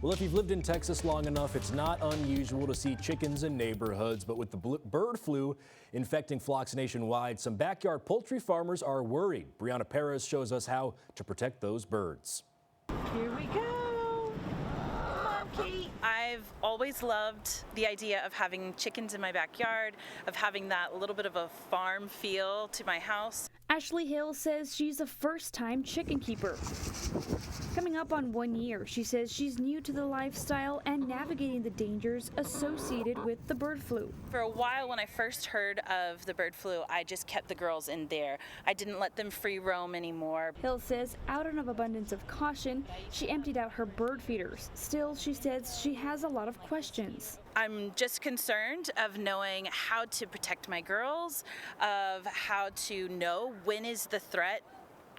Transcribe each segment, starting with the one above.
Well, if you've lived in Texas long enough, it's not unusual to see chickens in neighborhoods. But with the bird flu infecting flocks nationwide, some backyard poultry farmers are worried. Brianna Perez shows us how to protect those birds. Here we go. Come on, Kate. I've always loved the idea of having chickens in my backyard, of having that little bit of a farm feel to my house. Ashley Hill says she's a first-time chicken keeper. Coming up on 1 year, she says she's new to the lifestyle and navigating the dangers associated with the bird flu. For a while, when I first heard of the bird flu, I just kept the girls in there. I didn't let them free roam anymore. Hill says out of abundance of caution, she emptied out her bird feeders. Still, she says she has a lot of questions. I'm just concerned of knowing how to protect my girls, of how to know when is the threat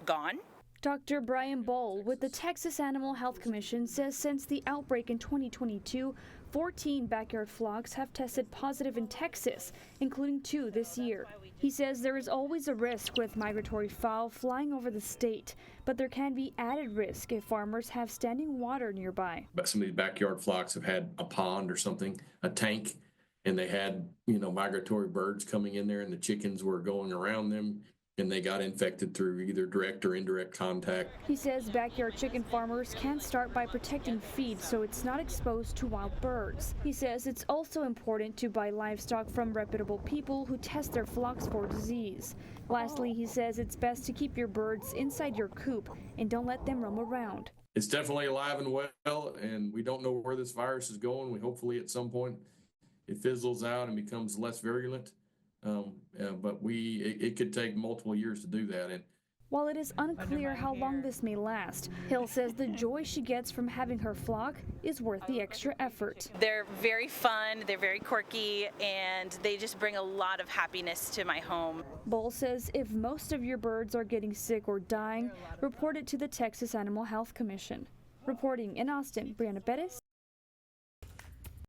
gone. Dr. Brian Bowl with the Texas Animal Health Commission says since the outbreak in 2022, 14 backyard flocks have tested positive in Texas, including 2 this year. He says there is always a risk with migratory fowl flying over the state, but there can be added risk if farmers have standing water nearby. But some of these backyard flocks have had a pond or something, a tank, and they had, migratory birds coming in there and the chickens were going around them. And they got infected through either direct or indirect contact. He says backyard chicken farmers can start by protecting feed so it's not exposed to wild birds. He says it's also important to buy livestock from reputable people who test their flocks for disease. Lastly, he says it's best to keep your birds inside your coop and don't let them roam around. It's definitely alive and well, and we don't know where this virus is going. We hopefully at some point it fizzles out and becomes less virulent. But it could take multiple years to do that. And while it is unclear how long this may last, Hill says the joy she gets from having her flock is worth the extra effort. They're very fun, they're very quirky, and they just bring a lot of happiness to my home. Bowl says if most of your birds are getting sick or dying, report it to the Texas Animal Health Commission. Reporting in Austin, Brianna Perez.